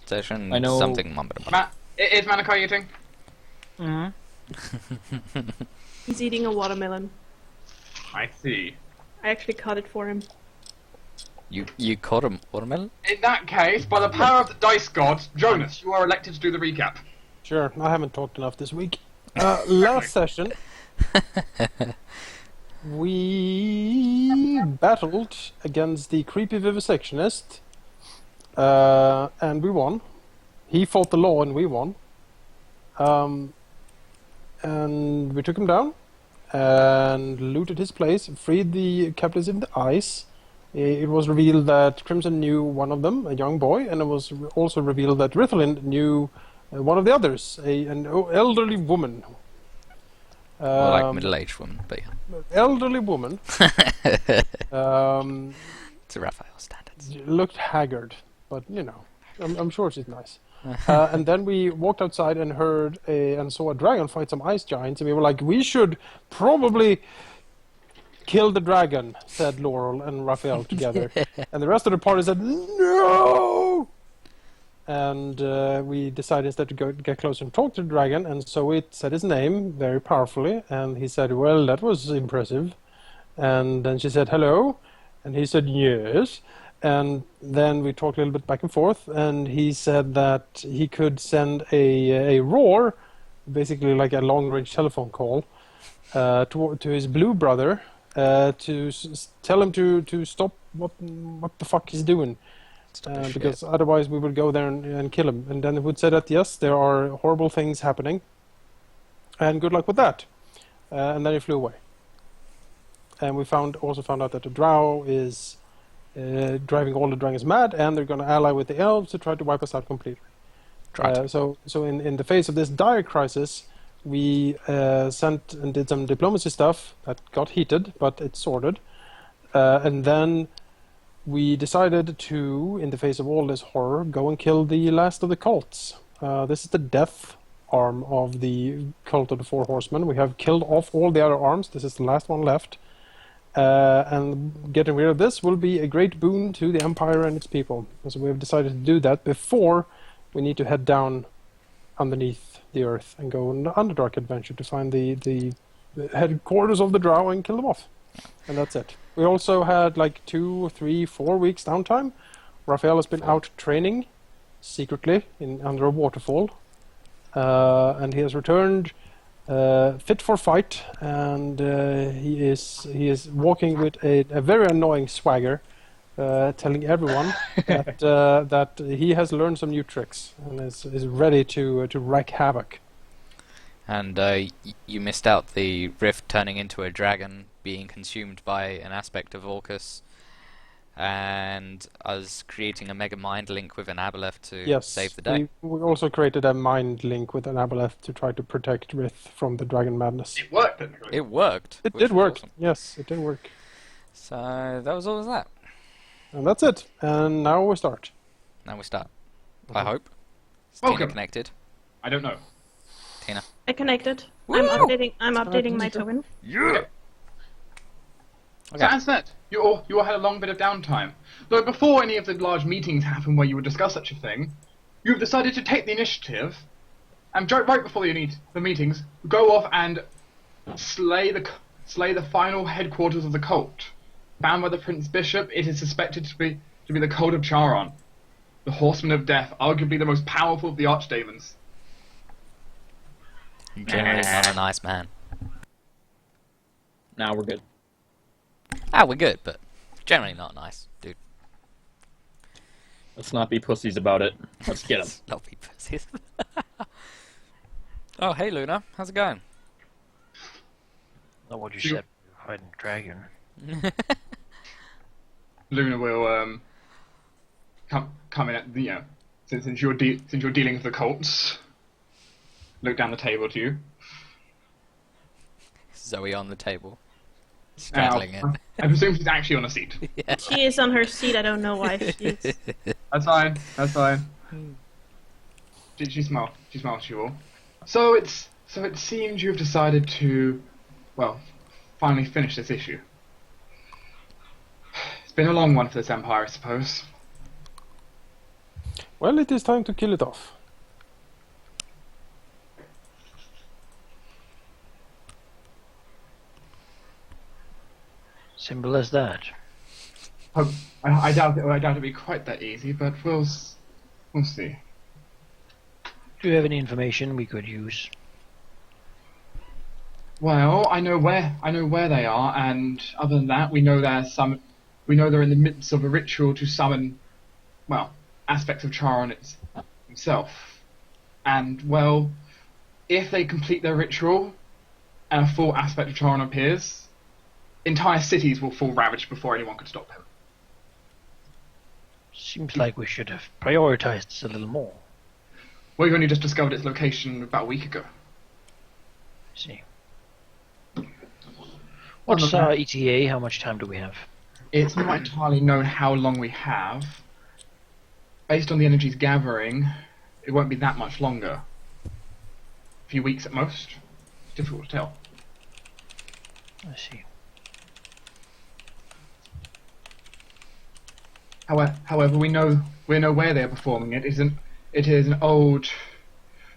session. I know. Something. Is Manakai eating? He's eating a watermelon. I see. I actually cut it for him. You caught a watermelon? In that case, by the power of the dice god, Jonas, you are elected to do the recap. Sure, I haven't talked enough this week. Last session, we battled against the creepy vivisectionist, and we won. He fought the law and we won. And we took him down and looted his place, freed the captives of the ice. It was revealed that Crimson knew one of them, a young boy, and it was also revealed that Ritherlind knew one of the others, an elderly woman. Well, like middle-aged woman, but yeah. Elderly woman. To Raphael standards. Looked haggard, but you know, I'm sure she's nice. And then we walked outside and heard and saw a dragon fight some ice giants, and we were like, we should probably kill the dragon, said Laurel and Raphael together. And the rest of the party said, no! And we decided instead to get closer and talk to the dragon, and so it said his name very powerfully, and he said, well, that was impressive. And then she said, hello, and he said, yes. And then we talked a little bit back and forth, and he said that he could send a roar, basically like a long-range telephone call, to his blue brother, to tell him to stop what the fuck he's doing. Because otherwise we would go there and kill him. And then he would say that, yes, there are horrible things happening, and good luck with that. And then he flew away. And we also found out that the drow is driving all the dragons mad, and they're going to ally with the elves to try to wipe us out completely. So in the face of this dire crisis, we sent and did some diplomacy stuff that got heated, but it's sorted. And then we decided to, in the face of all this horror, go and kill the last of the cults. This is the death arm of the cult of the Four Horsemen. We have killed off all the other arms. This is the last one left. And getting rid of this will be a great boon to the Empire and its people. So we have decided to do that before we need to head down underneath the earth and go on an Underdark adventure to find the headquarters of the Drow and kill them off. And that's it. We also had like 2, 3, 4 weeks downtime. Raphael has been out training secretly under a waterfall. And he has returned fit for fight, and he is walking with a very annoying swagger, telling everyone that he has learned some new tricks and is ready to wreak havoc. And you missed out the rift turning into a dragon, being consumed by an aspect of Orcus, and us creating a mega mind link with an aboleth to save the day. We also created a mind link with an aboleth to try to protect Rith from the dragon madness. It worked, didn't it? It worked. It did work. Awesome. Yes, it did work. So that was all of that. And that's it. And now we start. Now we start. I hope. Is Welcome. Tina connected? I don't know. Tina. I connected. Woo! I'm updating my token. Yeah. So as said, you all had a long bit of downtime. Though before any of the large meetings happen where you would discuss such a thing, you've decided to take the initiative, and right before the meetings, go off and slay the final headquarters of the cult. Found by the Prince Bishop, it is suspected to be the cult of Charon, the Horseman of Death, arguably the most powerful of the Archdemons. Generally not a nice man. Now we're good. We're good, but generally not nice, dude. Let's not be pussies about it. Let's get him. Not be pussies. Oh, hey Luna, how's it going? Not what you said. Hiding dragon. Luna will come in at the since you're dealing with the cults. Look down the table to you. Zoe on the table, straddling it. I presume she's actually on a seat. Yeah. She is on her seat. I don't know why she is. That's fine. That's fine. She smiles to you all. So it seems you've decided to, well, finally finish this issue. It's been a long one for this empire, I suppose. Well, it is time to kill it off. Simple as that. I doubt it'll be quite that easy, but we'll see. Do you have any information we could use? Well, I know where they are, and other than that, we know they're in the midst of a ritual to summon, well, aspects of Charon himself. And well, if they complete their ritual and a full aspect of Charon appears, entire cities will fall ravaged before anyone could stop him. Seems like we should have prioritized this a little more. We've only just discovered its location about a week ago. See. What's our ETA? How much time do we have? It's not entirely known how long we have. Based on the energies gathering, it won't be that much longer. A few weeks at most. It's difficult to tell. I see. However, we know where they are performing it. It is an old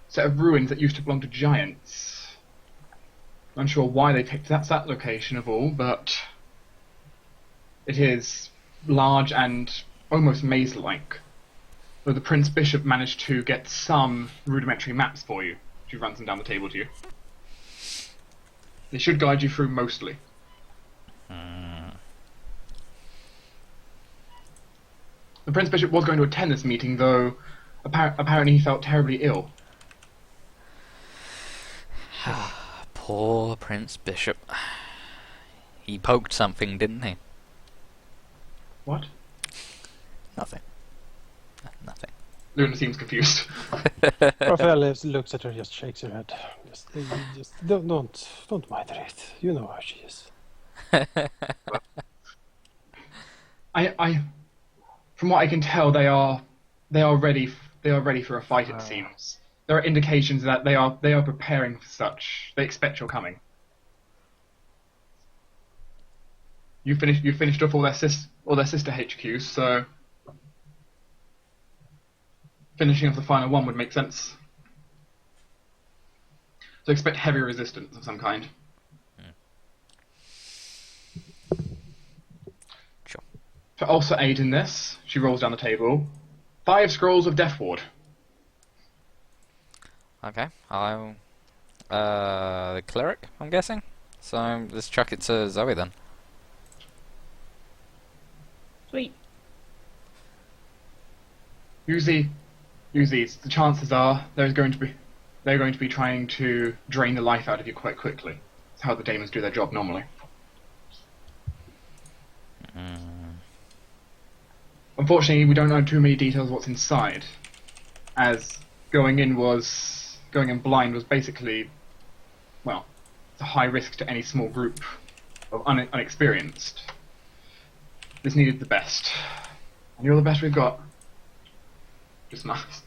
set of ruins that used to belong to giants. I'm unsure why they picked that location of all, but it is large and almost maze-like. Though the Prince Bishop managed to get some rudimentary maps for you. She runs them down the table to you. They should guide you through mostly. The Prince Bishop was going to attend this meeting, though apparently he felt terribly ill. Poor Prince Bishop. He poked something, didn't he? What? Nothing. Nothing. Luna seems confused. Raphael looks at her, just shakes her head. Just don't mind her. You know how she is. From what I can tell, they are ready for a fight. It seems there are indications that they are preparing for such. They expect you're coming. You finished off all their sister HQs, so finishing off the final one would make sense. So expect heavy resistance of some kind. Sure. To also aid in this, she rolls down the table, 5 scrolls of Death Ward. Okay, I'll... the cleric, I'm guessing? So, let's chuck it to Zoe then. Sweet. Use these. The chances are they're going to be trying to drain the life out of you quite quickly. It's how the demons do their job normally. Unfortunately, we don't know too many details of what's inside, as going in blind was basically, well, it's a high risk to any small group of unexperienced. This needed the best, and you're the best we've got. Just nice.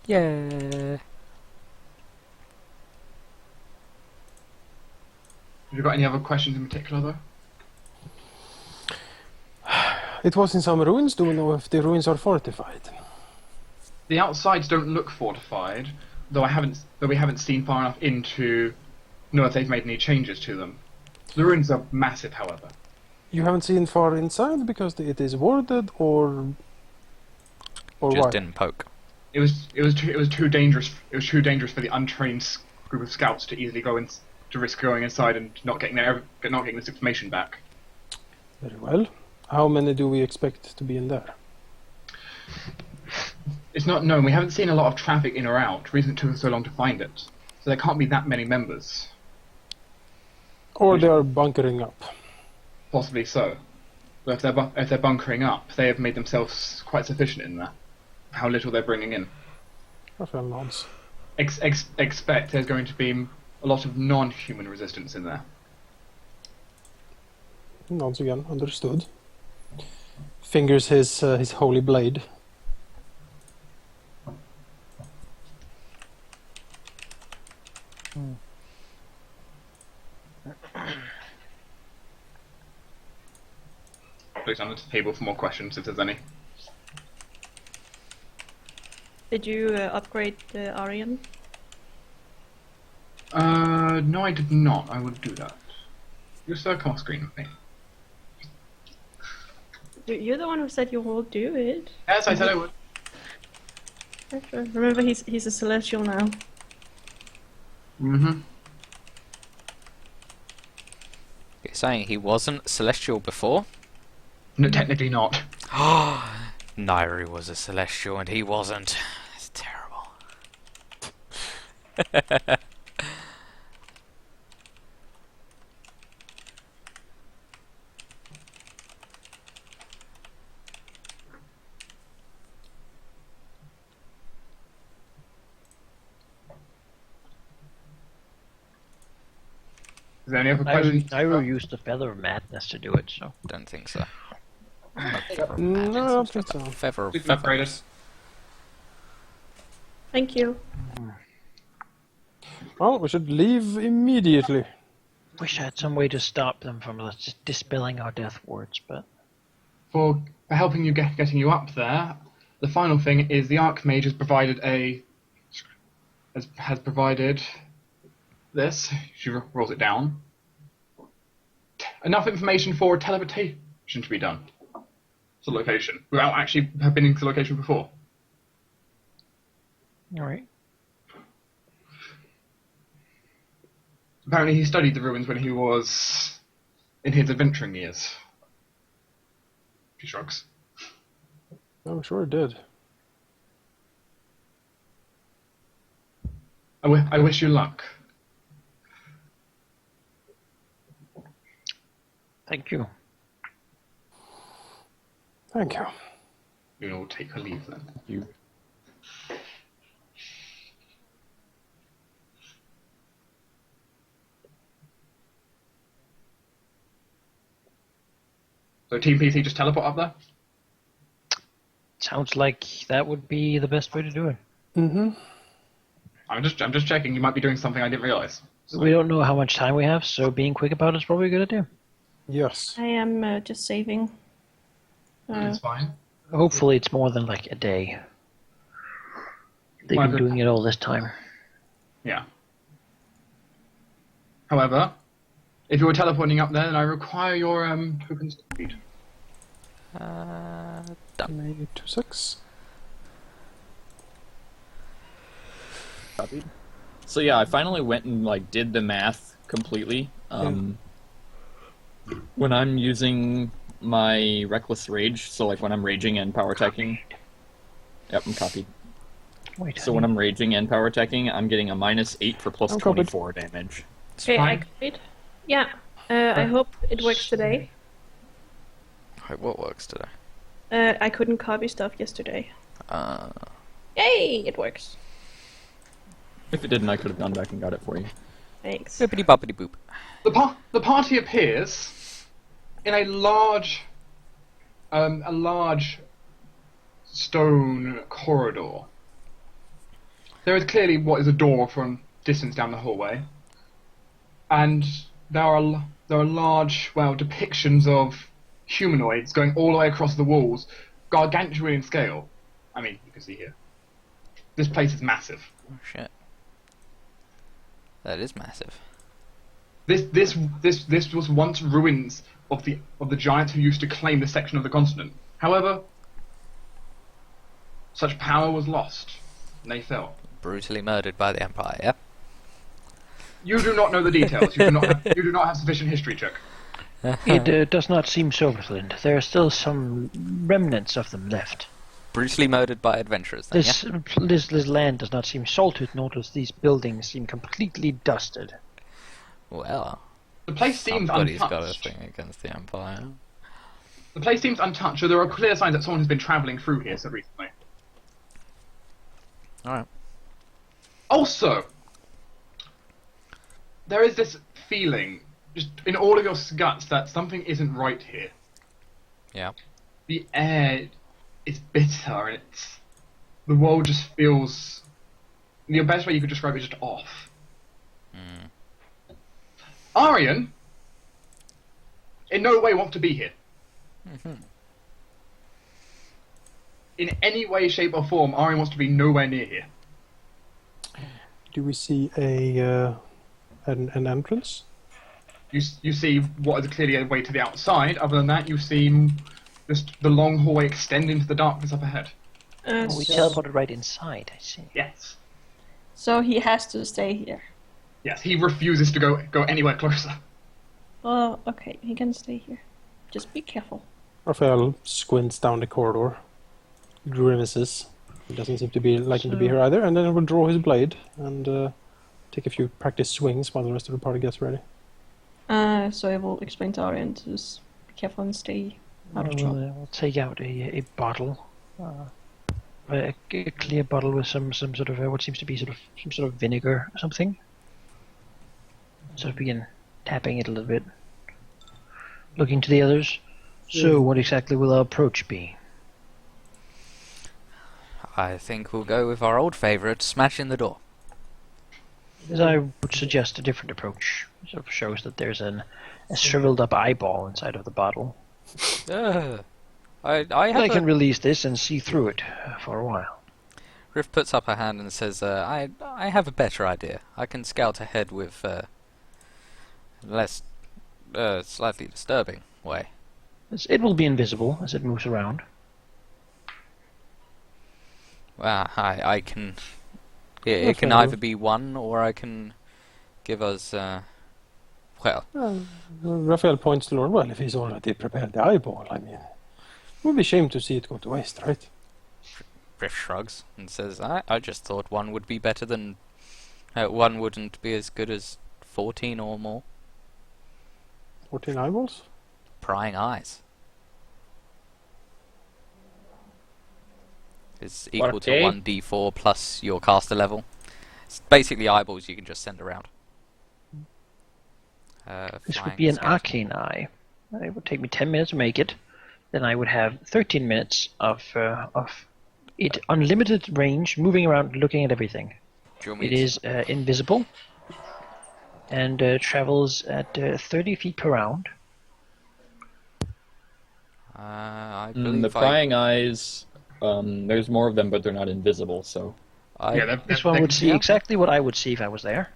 Yeah. Have you got any other questions in particular, though? It was in some ruins. Do we know if the ruins are fortified? The outsides don't look fortified, though we haven't seen far enough in to know if they've made any changes to them. The ruins are massive, however. You haven't seen far inside because it is warded, or Just what? didn't poke. It was too dangerous. It was too dangerous for the untrained group of scouts to easily to risk going inside and not getting this information back. Very well. How many do we expect to be in there? It's not known. We haven't seen a lot of traffic in or out. Reason it took us so long to find it. So there can't be that many members. Or they are bunkering up. Possibly so. But if they're bunkering up, they have made themselves quite sufficient in there. How little they're bringing in. Raphael nods. Expect there's going to be a lot of non-human resistance in there. Nods again. Understood. Fingers his holy blade. Looks on the table for more questions if there's any. Did you upgrade the Aryan? No, I did not. I would do that. You still come off screen with me. You're the one who said you will do it. Yes, I said I would. Yeah, sure. Remember, he's a celestial now. Mm-hmm. You're saying he wasn't celestial before? No, technically not. Nairi was a celestial and he wasn't. That's terrible. Is there any other questions? Nairo used the Feather of Madness to do it, so. Don't think so. No, I don't think so. Feather of We've upgraded. feathers. Thank you. Well, we should leave immediately. Wish I had some way to stop them from just dispelling our death words, but. For helping you getting you up there, the final thing is the Archmage has provided has provided this. She rolls it down. Enough information for a teleportation to be done to the location without actually have been into the location before. Alright. Apparently, he studied the ruins when he was in his adventuring years. She shrugs. I'm sure it did. I wish you luck. Thank you. Thank you. You will take her leave then. You. So Team PC just teleport up there? Sounds like that would be the best way to do it. Mm-hmm. I'm just checking. You might be doing something I didn't realize. So, We don't know how much time we have, so being quick about it is probably a good idea. Yes. I am just saving. it's fine. Hopefully it's more than like a day. They've been doing it all this time. Yeah. However, if you're teleporting up there, then I require your tokens to read. Done. 826. Copied. So yeah, I finally went and like did the math completely. When I'm using my reckless rage, so like when I'm raging and power attacking. Yep, I'm copied. Wait. So when I'm raging and power attacking, I'm getting a -8 for plus I'm copied. 24 damage. Okay, I fine. copied. Yeah. I hope it works today. Wait, what works today? I couldn't copy stuff yesterday. Uh, Yay! It works. If it didn't, I could have gone back and got it for you. Thanks. bippity boppity boop. The party appears in a large stone corridor. There is clearly what is a door from distance down the hallway, and there are large, depictions of humanoids going all the way across the walls, gargantuan in scale. I mean, you can see here. This place is massive. Oh shit. That is massive. This was once ruins of the giants who used to claim this section of the continent. However, such power was lost, and they fell. Brutally murdered by the Empire, yeah? You do not know the details. You do not have sufficient history, Chuck. It does not seem so, Flint. There are still some remnants of them left. Brutally murdered by adventurers, then, This land does not seem salted, nor does these buildings seem completely dusted. yeah? Well, The place seems somebody's got a untouched. thing against the Empire. The place seems untouched, so there are clear signs that someone has been travelling through here so recently. Alright. Also, there is this feeling, just in all of your guts, that something isn't right here. Yeah. The air is bitter, and the world just feels. The best way you could describe it is just off. Mm. Aryan, in no way wants to be here. in any way, shape, or form, Ari wants to be nowhere near here. Do we see an entrance? You see what is clearly a way to the outside. Other than that, you see just the long hallway extend into the darkness up ahead. We teleported right inside, I see. Yes. So he has to stay here. Yes, he refuses to go anywhere closer. Oh, okay, he can stay here. Just be careful. Raphael squints down the corridor, grimaces. He doesn't seem to be liking to be here either, and then he will draw his blade and take a few practice swings while the rest of the party gets ready. So I will explain to Arian to just be careful and stay out of trouble. We'll take out a bottle, a clear bottle with some sort of what seems to be some sort of vinegar or something. So begin tapping it a little bit, looking to the others. So what exactly will our approach be? I think we'll go with our old favourite, smashing the door. As I would suggest a different approach. It sort of shows that there's a shriveled up eyeball inside of the bottle. I can release this and see through it for a while. Riff puts up her hand and says, I have a better idea. I can scout ahead with less slightly disturbing way. It will be invisible as it moves around. Well, I can... It can either be one, or I can give us... well... Raphael points to Lord. Well, if he's already prepared the eyeball, I mean... It would be a shame to see it go to waste, right? Riff shrugs and says, I just thought one would be better than... one wouldn't be as good as 14 or more. 14 eyeballs? Prying eyes. Is equal to 1d4 plus your caster level. It's basically eyeballs you can just send around. This would be an arcane eye. It would take me 10 minutes to make it. Then I would have 13 minutes of it unlimited range, moving around, looking at everything. It is invisible and travels at 30 feet per round. I believe the prying eyes. There's more of them, but they're not invisible, so... This one would see exactly what I would see if I was there.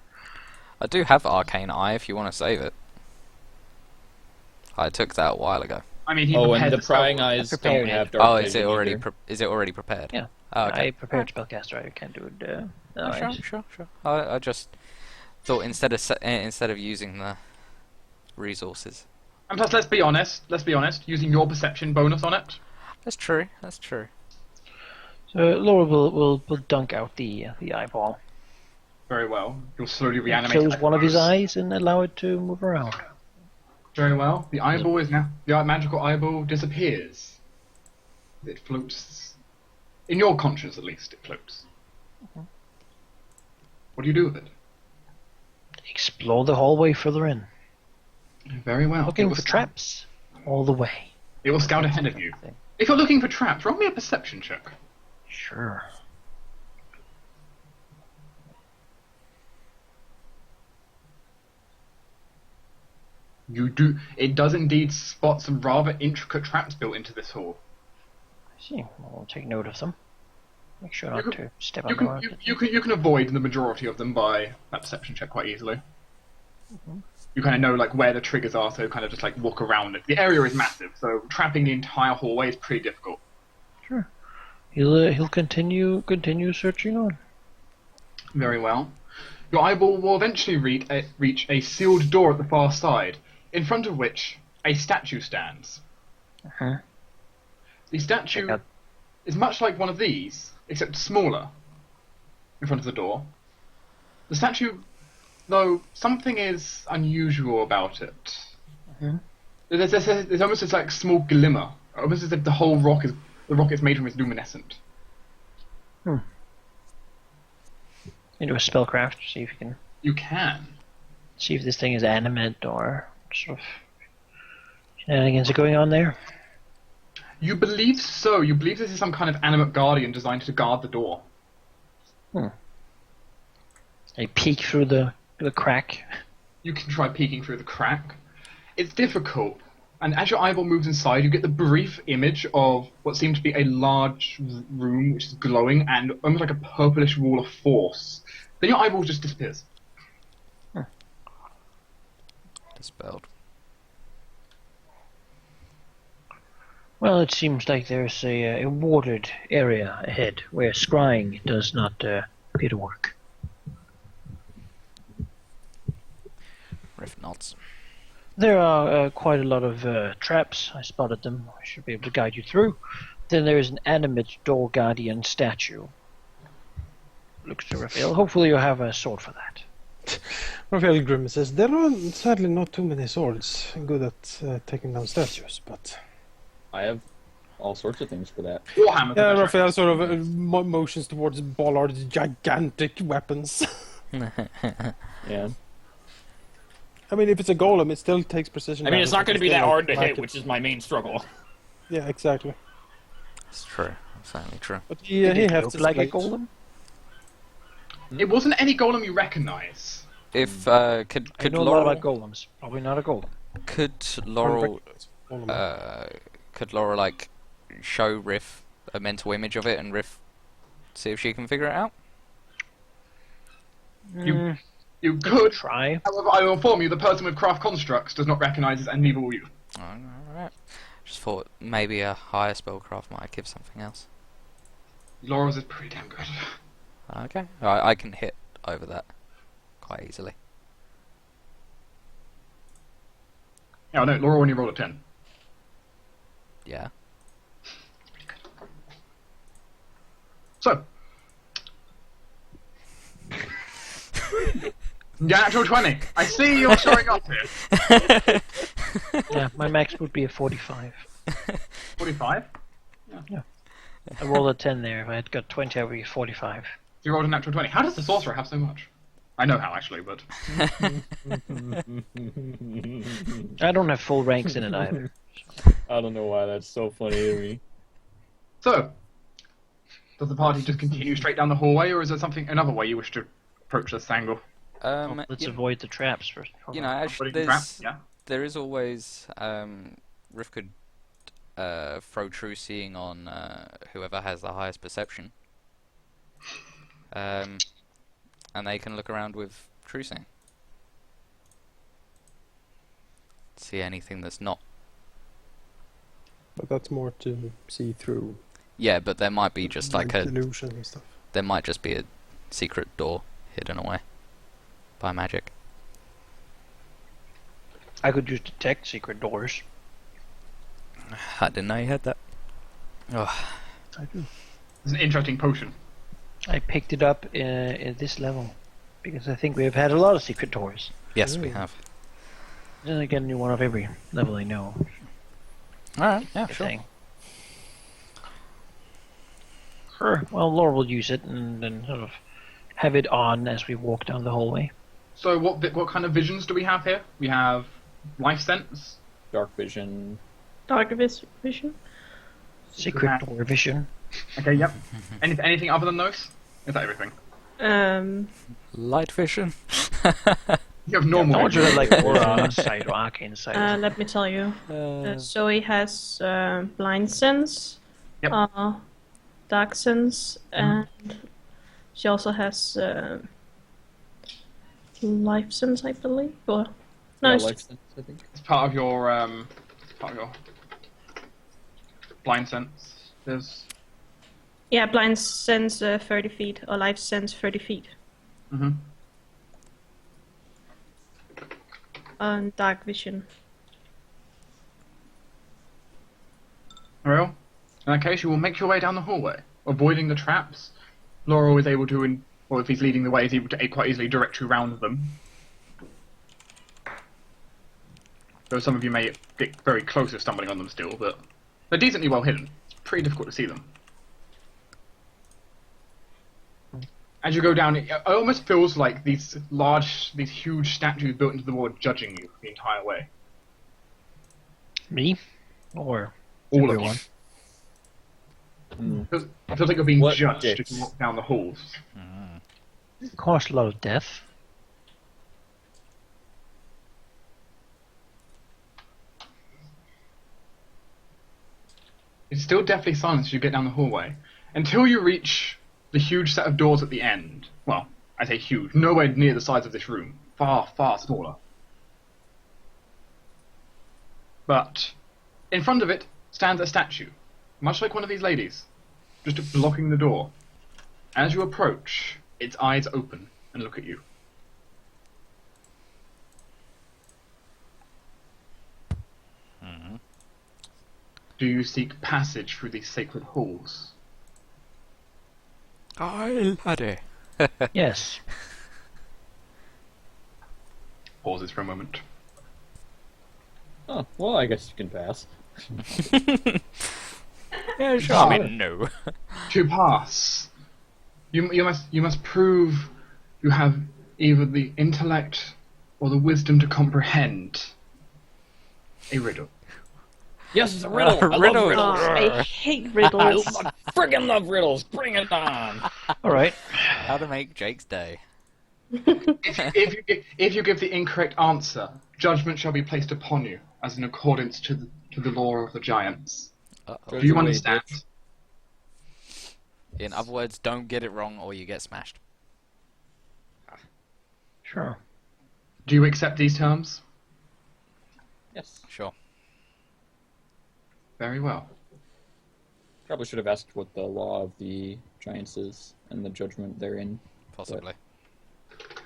I do have Arcane Eye if you want to save it. I took that a while ago. I mean, and the prying eyes don't have dark is it already prepared? Yeah. Oh, okay. I prepared spellcaster. I can't do it. Sure. I just thought instead of using the resources. And plus, let's be honest, using your perception bonus on it. That's true. So Laura will dunk out the eyeball. Very well. You'll slowly reanimate. Close one of his eyes and allow it to move around. Very well. The eyeball is now... The magical eyeball disappears. It floats... In your conscience, at least, it floats. Mm-hmm. What do you do with it? Explore the hallway further in. Very well. Looking for traps all the way. It will scout ahead of you. If you're looking for traps, roll me a perception check. Sure. You do. It does indeed spot some rather intricate traps built into this hall. I see. I'll take note of them. Make sure not to step on them. You can avoid the majority of them by that perception check quite easily. Mm-hmm. You kind of know like where the triggers are, so kind of just like walk around it. The area is massive, so trapping the entire hallway is pretty difficult. Sure. He'll continue searching on. Very well. Your eyeball will eventually reach a sealed door at the far side, in front of which a statue stands. Uh-huh. The statue is much like one of these, except smaller, in front of the door. The statue, though, something is unusual about it. Uh-huh. There's almost this like small glimmer, almost as if the whole rock it's made from is luminescent. Into a spellcraft, see if you can. You can. See if this thing is animate or sort of shenanigans are going on there. You believe so. You believe this is some kind of animate guardian designed to guard the door. I peek through the crack. You can try peeking through the crack. It's difficult. and as your eyeball moves inside, you get the brief image of what seems to be a large room which is glowing and almost like a purplish wall of force. Then your eyeball just disappears. Dispelled. Well, it seems like there's a watered area ahead where scrying does not appear to work. Rift nods. There are quite a lot of traps. I spotted them. I should be able to guide you through. Then there is an animate door guardian statue. Looks to Raphael. Hopefully you'll have a sword for that. Raphael grimaces. There are sadly not too many swords good at taking down statues, but... I have all sorts of things for that. Warhammer. Yeah, Raphael sort of motions towards Bollard's gigantic weapons. Yeah. I mean, if it's a golem, it still takes precision. I mean, it's not going to be that hard to hit, it. which is my main struggle. Yeah, exactly. It's true. It's certainly true. But he has Look to like a slate. golem. It wasn't any golem you recognise. If I could know a lot Laurel about golems. Probably not a golem. could Laurel Golem. could Laura like show Riff a mental image of it and Riff see if she can figure it out? You could. Try. However, I will inform you, the person with craft constructs does not recognise it, and neither will you. Alright. Just thought maybe a higher spellcraft might give something else. Laurel's is pretty damn good. Okay. I can hit over that quite easily. Oh no, Laurel only rolled a 10. Yeah. So. Natural 20. I see you're showing up here. Yeah, my max would be a 45. 45? I rolled a 10 there. If I had got 20, I would be 45. You rolled a natural 20. How does the sorcerer have so much? I know how, actually, but... I don't have full ranks in it either. I don't know why that's so funny to me. So, does the party just continue straight down the hallway, or is there another way you wish to approach this angle? Let's avoid the traps first. You know, actually, Avoiding the trap? Yeah. there is always Riff could throw true seeing on whoever has the highest perception, and they can look around with true seeing, see anything that's not. But that's more to see through. Yeah, but there might be just like a illusion and stuff. there might just be a secret door hidden away by magic. I could use detect secret doors. I didn't know you had that. Oh, I do. It's an interesting potion. I picked it up at this level because I think we have had a lot of secret doors. yes, we have. Then I get a new one of every level I know. Alright, yeah, Good sure. thing. Sure. Well, Laura will use it and then sort of have it on as we walk down the hallway. So what kind of visions do we have here? We have life sense. Dark vision. Dark vision. Secret door vision. Okay, yep. Anything other than those? Is that everything? Light vision. You have normal Don't you vision. have like aura sight or arcane sight? Let me tell you. Zoe has blind sense, Yep. dark sense, and she also has life sense, I believe. Or no, Yeah, it's life sense, I think. It's part of your blind sense. There's yeah, blind sense 30 feet or life sense 30 feet. And dark vision. Ariel, in that case, you will make your way down the hallway, avoiding the traps. Laurel is able to, or if he's leading the way, is able to quite easily direct you round them. Though some of you may get very close to stumbling on them still, but they're decently well hidden. It's pretty difficult to see them. As you go down, it almost feels like these huge statues built into the wall are judging you the entire way. Me? Or All everyone? of you. It feels like you're being What judged dicks? as you walk down the halls. It caused a lot of death. It's still deathly silent as you get down the hallway, until you reach the huge set of doors at the end. Well, I say huge, nowhere near the size of this room. Far, far smaller. But in front of it stands a statue, much like one of these ladies, just blocking the door. As you approach, its eyes open and look at you. Do you seek passage through these sacred halls? Aye, laddie. Yes. Pauses for a moment. Oh, well, I guess you can pass. Yeah, sure. I mean, no. To pass, you must prove you have either the intellect or the wisdom to comprehend a riddle. Yes, it's a riddle! I riddle. love riddles! I hate I riddles. friggin' love riddles! Bring it on! Alright. How to make Jake's day. If you give the incorrect answer, judgment shall be placed upon you, as in accordance to the law of the giants. Uh-oh. Do you understand? In other words, don't get it wrong or you get smashed. Sure. Do you accept these terms? Yes. Sure. Very well. Probably should have asked what the law of the giants is and the judgment therein. Possibly.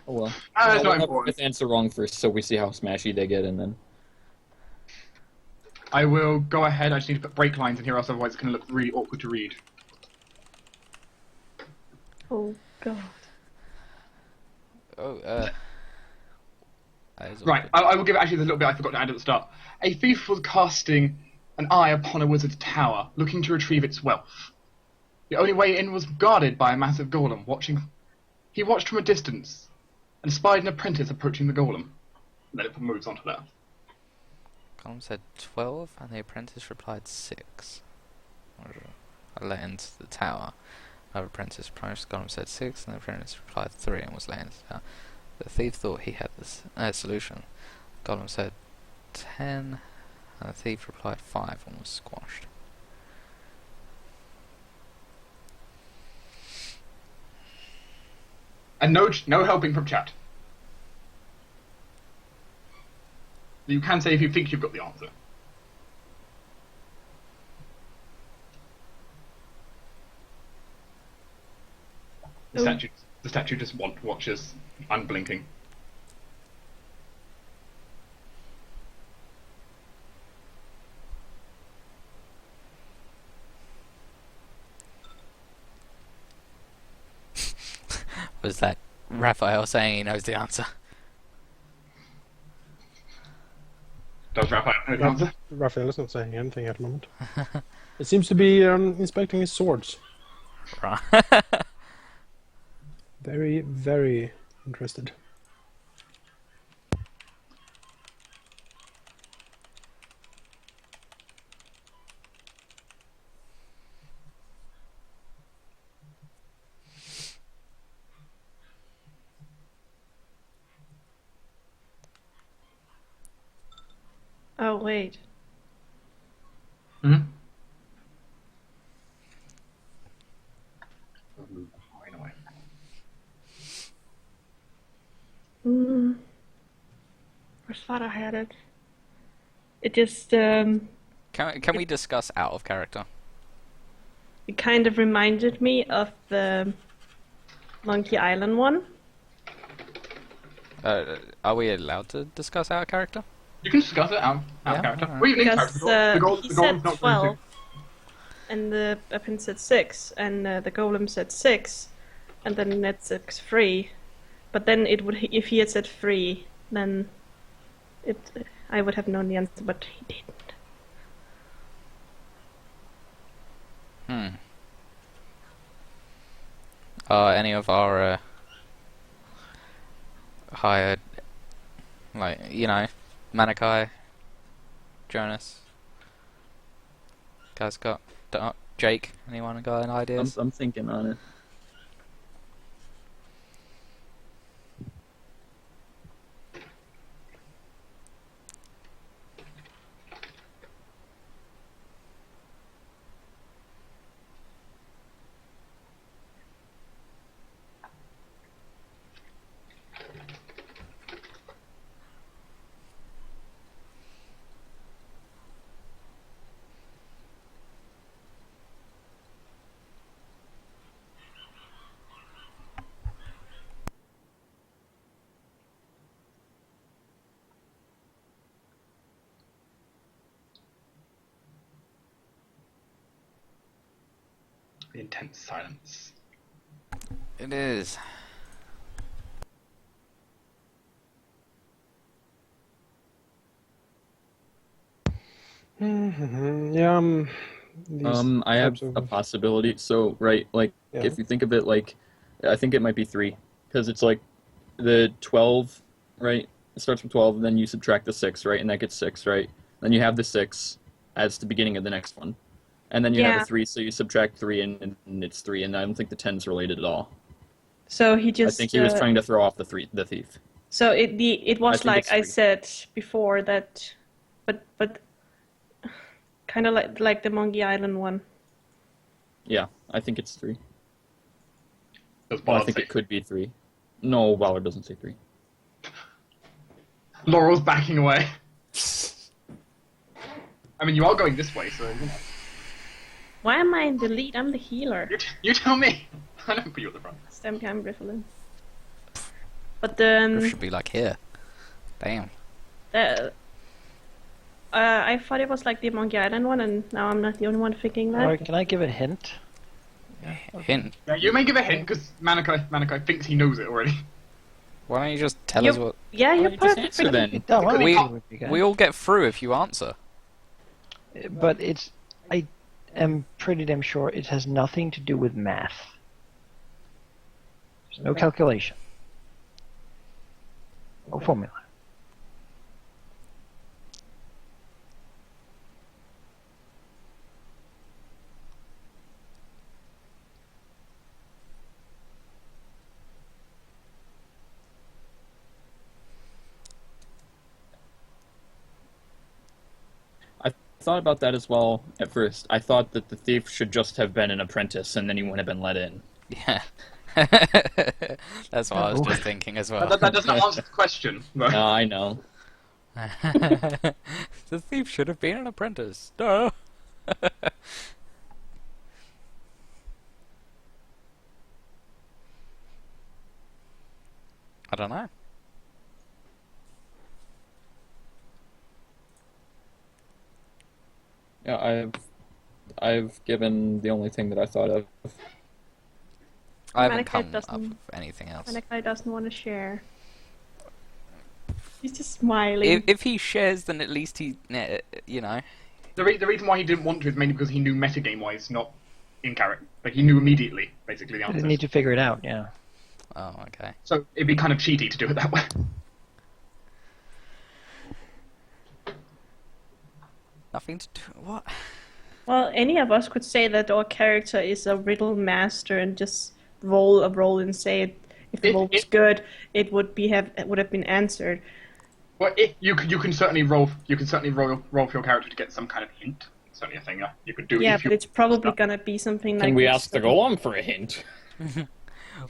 Oh well. That's I'll not have important. the answer wrong first, so we see how smashy they get, and then. I will go ahead. I just need to put break lines in here, else otherwise it's going to look really awkward to read. Oh god. Oh, that is Right, awkward. I will give actually the little bit I forgot to add at the start. A thief was casting an eye upon a wizard's tower, looking to retrieve its wealth. The only way in was guarded by a massive golem, watching. He watched from a distance and spied an apprentice approaching the golem. And then it moves on to that. Column said 12 and the apprentice replied 6. I let into the tower. Another apprentice approached. Column said 6 and the apprentice replied 3 and was let into the tower. The thief thought he had the solution. Gollum said 10 and the thief replied 5 and was squashed. And no helping from chat. You can say if you think you've got the answer. The statue just watches, unblinking. Was that Raphael saying he knows the answer? Does Raphael know the answer? Raphael is not saying anything at the moment. It seems to be inspecting his swords. Right. Very, very interested. Oh wait. Hmm? Where's thought I had it? It just Can we discuss out of character? it kind of reminded me of the Monkey Island one. Are we allowed to discuss out of character? You can discuss it out Yeah, of character. alright. Or even in Because character. he The said golem's not 12, going and the weapon said 6, and the golem said 6, and then it said 3. But then it would, if he had said 3, then I would have known the answer, but he didn't. Any of our hired, like, Manakai, Jonas, guys got Jake? Anyone got any ideas? I'm thinking on it. The intense silence. It is. Yeah. I have a possibility. So, right, like, if you think of it like, I think it might be 3. Because it's like the 12, right? It starts from 12, and then you subtract the 6, right? And that gets 6, right? Then you have the 6 as the beginning of the next one. And then you have a 3, so you subtract 3, and it's 3. And I don't think the 10's related at all. So he just. I think he was trying to throw off the thief. So it was like I said before that, but kind of like the Monkey Island one. Yeah, I think it's 3. Does Well, I Ballard think say it could be 3. No, Ballard doesn't say 3. Laurel's backing away. I mean, you are going this way, so... You know. Why am I in the lead? I'm the healer. You tell me. I don't put you at the front. Stem cam Grifflin. But It should be like here. Damn. I thought it was like the Monkey Island one, and now I'm not the only one thinking that. Alright, can I give a hint? Hint. Yeah, you may give a hint, because Manakai thinks he knows it already. Why don't you just tell us what... Yeah, you're Just perfect. answer then. No, well, We- it would be good. We all get through if you answer. But I am pretty damn sure it has nothing to do with math. There's no calculation. No formula. I thought about that as well at first. I thought that the thief should just have been an apprentice, and then he wouldn't have been let in. Yeah. That's what I was just thinking as well. That doesn't answer the question. But... No, I know. The thief should have been an apprentice. Duh. I don't know. Yeah, I've given the only thing that I thought of. I haven't Manakai come up doesn't- with anything else. Manakai doesn't want to share. He's just smiling. If he shares, then at least he, you know. The reason why he didn't want to is mainly because he knew metagame-wise, not in character. Like, he knew immediately, basically, the I answer. need to figure it out, yeah. Oh, okay. So it'd be kind of cheaty to do it that way. Nothing to do. What? Well, any of us could say that our character is a riddle master and just roll a roll and say it. If the roll was good, it would have been answered. Well, you can certainly roll. You can certainly roll for your character to get some kind of hint. Certainly a thing you could do. Yeah, if but you it's probably gonna be something like. Can we this. ask the golem for a hint?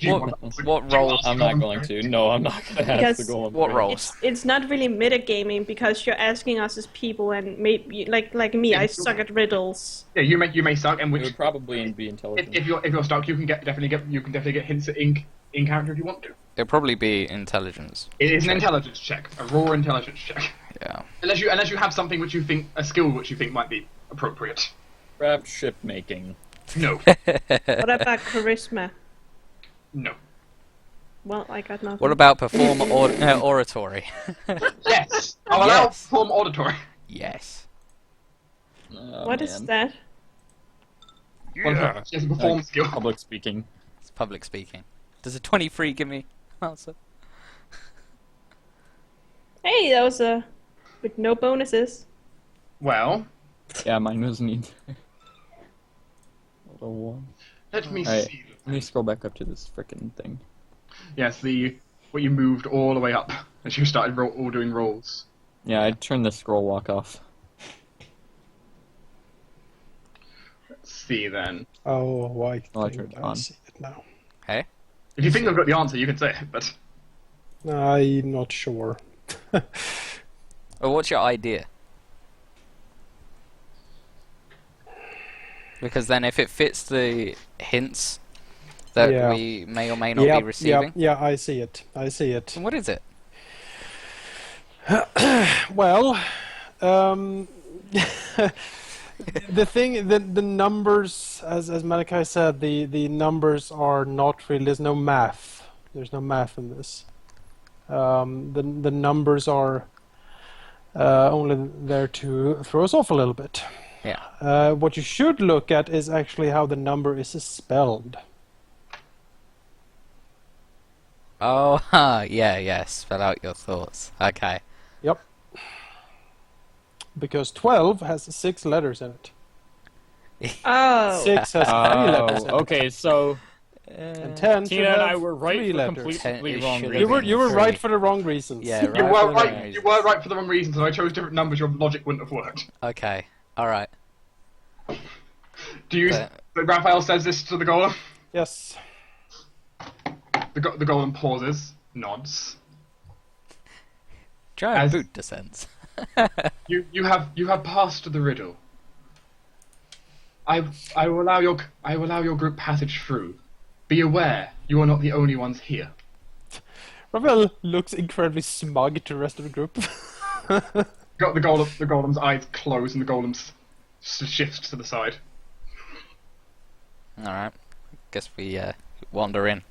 What roll? I'm not going to. No, I'm not going to ask the Because- golem. What for a roll? hint. It's not really metagaming because you're asking us as people, and maybe like me, I suck at riddles. Yeah, you may suck, and It which would probably be intelligent. if you're stuck, you can definitely get hints at in character if you want to. It'll probably be intelligence. It is an intelligence check, a raw intelligence check. Yeah. Unless you have something which you think a skill which you think might be appropriate. Perhaps ship making. No, What about charisma? no. Well, I got nothing. What about perform oratory? Yes, I'll allow Yes. perform auditory. Yes. Oh, What is man. that? Yeah. She has a perform Like, skill. Public speaking. It's public speaking. Does a 23 give me answer? Hey, that was with no bonuses. Well, Yeah, mine was neat. Hold on one. let me Alright. see. Let me scroll back up to this frickin' thing. Yes, what you moved all the way up as you started all doing rolls. Yeah, I turned the scroll walk off. Let's see then. Oh, white. Oh, I thing. turned it I on. see it now. Hey? If you think I've got the answer, you can say it, but I'm not sure. Well, what's your idea? Because then if it fits the hints that Yeah. we may or may not be receiving, Yeah, I see it. I see it. then what is it? Well, the numbers, as Malachi said, the numbers are not really. There's no math. There's no math in this. The numbers are only there to throw us off a little bit. Yeah. What you should look at is actually how the number is spelled. Oh, yeah. Spell out your thoughts. Okay. Yep. Because 12 has 6 letters in it. Oh. 6 has 3 letters in it. Okay, so And 10 Tina and I were right 3 for letters. completely It wrong should reasons. You were 3. right for the wrong reasons. Yeah, You right. were for the right. wrong You were right for the wrong reasons, and I chose different numbers. Your logic wouldn't have worked. Okay. All right. Do you? Raphael says this to the golem. Yes. The golem pauses, nods. Giant As- boot descends. You have passed the riddle. I will allow your group passage through. Be aware, you are not the only ones here. Ravel looks incredibly smug to the rest of the group. Got the golem's eyes closed, and the golem shifts to the side. All right. Guess we wander in.